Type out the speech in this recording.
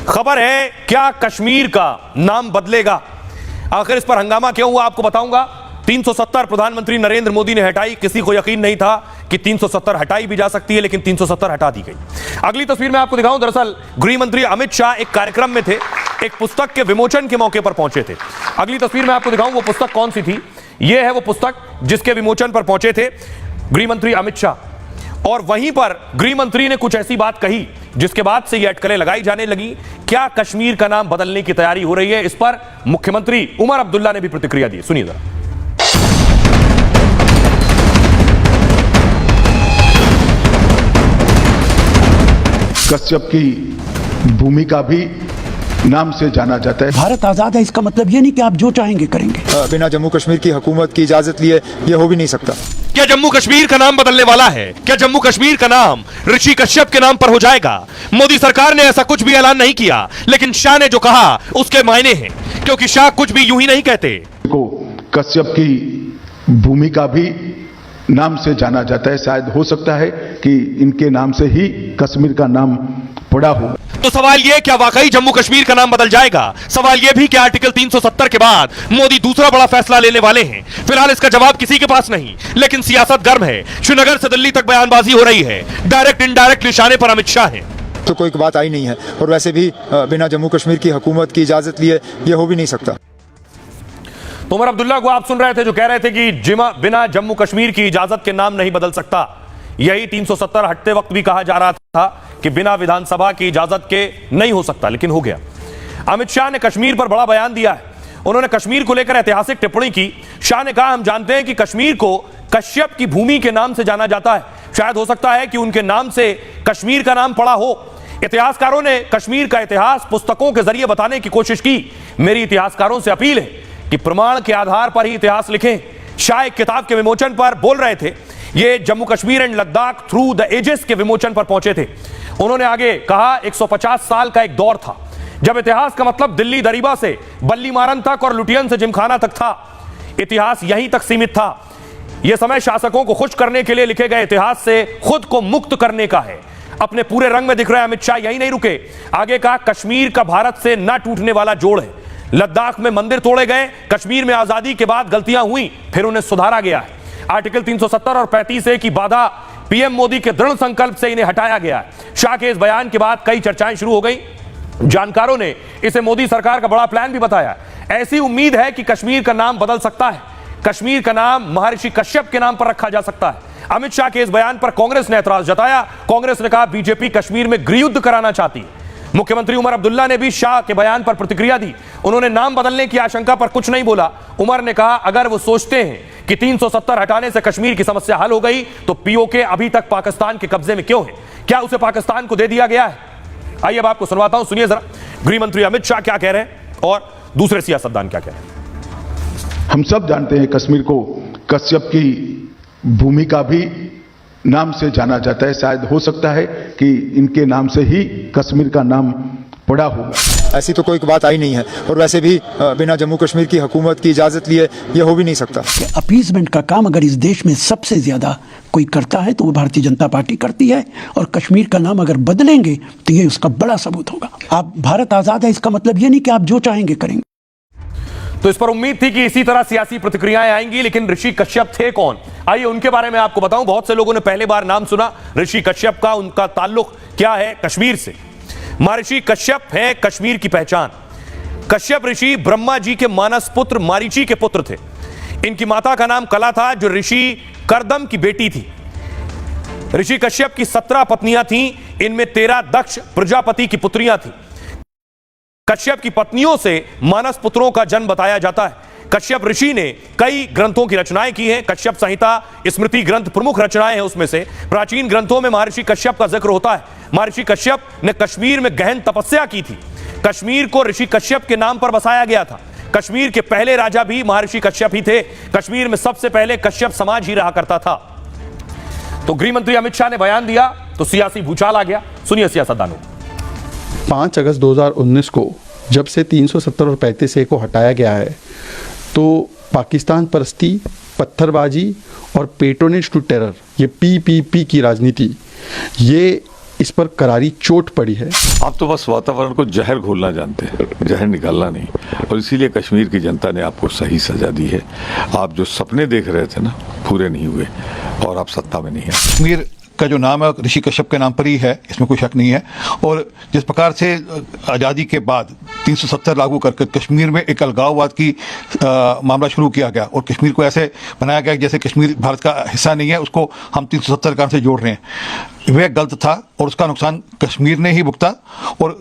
खबर है क्या कश्मीर का नाम बदलेगा। आखिर इस पर हंगामा क्यों हुआ आपको बताऊंगा। 370 प्रधानमंत्री नरेंद्र मोदी ने हटाई। किसी को यकीन नहीं था कि 370 हटाई भी जा सकती है, लेकिन 370 हटा दी गई। अगली तस्वीर में आपको दिखाऊं, दरअसल गृह मंत्री अमित शाह एक कार्यक्रम में थे, एक पुस्तक के विमोचन के मौके पर पहुंचे थे। अगली तस्वीर में आपको दिखाऊं वो पुस्तक कौन सी थी। यह है वो पुस्तक जिसके विमोचन पर पहुंचे थे गृह मंत्री अमित शाह, और वहीं पर गृह मंत्री ने कुछ ऐसी बात कही जिसके बाद से ये अटकलें लगाई जाने लगी। क्या कश्मीर का नाम बदलने की तैयारी हो रही है, इस पर मुख्यमंत्री उमर अब्दुल्ला ने भी प्रतिक्रिया दी। सुनिए जरा। कश्यप की भूमिका भी नाम से जाना जाता है। भारत आजाद है, इसका मतलब ये नहीं कि आप जो चाहेंगे करेंगे। बिना जम्मू कश्मीर की हुकूमत की इजाजत लिए ये हो भी नहीं सकता। क्या जम्मू कश्मीर का नाम बदलने वाला है? क्या जम्मू कश्मीर का नाम ऋषि कश्यप के नाम पर हो जाएगा? मोदी सरकार ने ऐसा कुछ भी ऐलान नहीं किया, लेकिन शाह ने जो कहा उसके मायने हैं, क्योंकि शाह कुछ भी यूं ही नहीं कहते। को कश्यप की भूमिका भी नाम से जाना जाता है। शायद हो सकता है कि इनके नाम से ही कश्मीर का नाम पड़ा हो। तो सवाल यह, क्या वाकई जम्मू कश्मीर का नाम बदल जाएगा? सवाल यह भी कि आर्टिकल 370 के बाद मोदी दूसरा बड़ा फैसला लेने वाले हैं। फिलहाल इसका जवाब किसी के पास नहीं, लेकिन सियासत गर्म है। श्रीनगर से दिल्ली तक बयानबाजी हो रही है। डायरेक्ट इनडायरेक्ट निशाने पर अमित शाह है। तो कोई बात आई नहीं है, और वैसे भी बिना जम्मू कश्मीर की हुकूमत की इजाजत लिए ये हो भी नहीं सकता। तो उमर अब्दुल्ला को आप सुन रहे थे जो कह रहे थे कि बिना जम्मू कश्मीर की इजाजत के नाम नहीं बदल सकता। यही 370 हटते वक्त भी कहा जा रहा था कि बिना विधानसभा की इजाजत के नहीं हो सकता, लेकिन हो गया। अमित शाह ने कश्मीर पर बड़ा बयान दिया है। उन्होंने कश्मीर को लेकर ऐतिहासिक टिप्पणी की। शाह ने कहा, हम जानते हैं कि कश्मीर को कश्यप की भूमि के नाम से जाना जाता है। शायद हो सकता है कि उनके नाम से कश्मीर का नाम पड़ा हो। इतिहासकारों ने कश्मीर का इतिहास पुस्तकों के जरिए बताने की कोशिश की। मेरी इतिहासकारों से अपील है कि प्रमाण के आधार पर ही इतिहास लिखें। शाह एक किताब के विमोचन पर बोल रहे थे। ये Jammu Kashmir and Ladakh through the ages के विमोचन पर पहुंचे थे। उन्होंने आगे कहा, 150 साल का एक दौर था जब इतिहास का मतलब दिल्ली दरीबा से बल्ली मारन तक और लुटियन से जिमखाना तक था। इतिहास यहीं तक सीमित था। यह समय शासकों को खुश करने के लिए लिखे गए इतिहास से खुद को मुक्त करने का है। अपने पूरे रंग में दिख रहे अमित शाह यही नहीं रुके। आगे कहा, कश्मीर का भारत से ना टूटने वाला जोड़ है। लद्दाख में मंदिर तोड़े गए, कश्मीर में आजादी के बाद गलतियां हुई, फिर उन्हें सुधारा गया है। आर्टिकल 370 और 35A की बाधा पीएम मोदी के दृढ़ संकल्प से इन्हें हटाया गया है। शाह के इस बयान के बाद कई चर्चाएं शुरू हो गई। जानकारों ने इसे मोदी सरकार का बड़ा प्लान भी बताया। ऐसी उम्मीद है कि कश्मीर का नाम बदल सकता है। कश्मीर का नाम महर्षि कश्यप के नाम पर रखा जा सकता है। अमित शाह के इस बयान पर कांग्रेस ने ऐतराज जताया। कांग्रेस ने कहा, बीजेपी कश्मीर में गृहयुद्ध कराना चाहती है। मुख्यमंत्री उमर अब्दुल्ला ने भी शाह के बयान पर प्रतिक्रिया दी। उन्होंने नाम बदलने की आशंका पर कुछ नहीं बोला। उमर ने कहा, अगर वो सोचते हैं कि 370 हटाने से कश्मीर की समस्या हल हो गई तो पीओके अभी तक पाकिस्तान के कब्जे में क्यों है? क्या उसे पाकिस्तान को दे दिया गया है? आइए अब आपको सुनवाता हूं, सुनिए जरा गृह मंत्री अमित शाह क्या कह रहे हैं और दूसरे सियासतदान क्या कह रहे हैं। हम सब जानते हैं कश्मीर को कश्यप की भूमिका भी नाम से जाना जाता है। शायद हो सकता है कि इनके नाम से ही कश्मीर का नाम पड़ा होगा। ऐसी तो कोई बात आई नहीं है, और वैसे भी बिना जम्मू कश्मीर की हुकूमत की इजाजत लिए ये हो भी नहीं सकता। अपीजमेंट का काम अगर इस देश में सबसे ज्यादा कोई करता है तो वो भारतीय जनता पार्टी करती है, और कश्मीर का नाम अगर बदलेंगे तो ये उसका बड़ा सबूत होगा। आप भारत आजाद है, इसका मतलब ये नहीं कि आप जो चाहेंगे करेंगे। तो इस पर उम्मीद थी कि इसी तरह सियासी प्रतिक्रियाएं आएंगी, लेकिन ऋषि कश्यप थे कौन? आइए उनके बारे में आपको बताऊं। बहुत से लोगों ने पहले बार नाम सुना ऋषि कश्यप का। उनका ताल्लुक क्या है कश्मीर से? महर्षि कश्यप है कश्मीर की पहचान। कश्यप ऋषि ब्रह्मा जी के मानस पुत्र मारीची के पुत्र थे। इनकी माता का नाम कला था, जो ऋषि करदम की बेटी थी। ऋषि कश्यप की 17 पत्नियां थीं, इनमें 13 दक्ष प्रजापति की पुत्रियां थीं। कश्यप की पत्नियों से मानस पुत्रों का जन्म बताया जाता है। कश्यप ऋषि ने कई ग्रंथों की रचनाएं की हैं। कश्यप संहिता स्मृति ग्रंथ प्रमुख रचनाएं हैं। उसमें से प्राचीन ग्रंथों में महर्षि कश्यप का जिक्र होता है। महर्षि कश्यप ने कश्मीर में गहन तपस्या की थी। कश्मीर को ऋषि कश्यप के नाम पर बसाया गया था। कश्मीर के पहले राजा भी महर्षि कश्यप ही थे। कश्मीर में सबसे पहले कश्यप समाज ही रहा करता था। तो गृह मंत्री अमित शाह ने बयान दिया तो सियासी भूचाल आ गया। सुनिए सियासतदानों। 5 अगस्त 2019 को जब से 370 और 35A को हटाया गया है तो पाकिस्तान परस्ती, पत्थरबाजी और पेट्रोनेज टू टेरर, ये PPP की राजनीति, ये इस पर करारी चोट पड़ी है। आप तो बस वातावरण को जहर घोलना जानते हैं, जहर निकालना नहीं, और इसीलिए कश्मीर की जनता ने आपको सही सजा दी है। आप जो सपने देख रहे थे ना, पूरे नहीं हुए और आप सत्ता में नहीं है। कश्मीर का जो नाम है ऋषि कश्यप के नाम पर ही है, इसमें कोई शक नहीं है। और जिस प्रकार से आज़ादी के बाद 370 लागू करके कश्मीर में एक अलगाववाद की मामला शुरू किया गया और कश्मीर को ऐसे बनाया गया जैसे कश्मीर भारत का हिस्सा नहीं है, उसको हम 370 कारण से जोड़ रहे हैं, वह गलत था और उसका नुकसान कश्मीर ने ही भुगता। और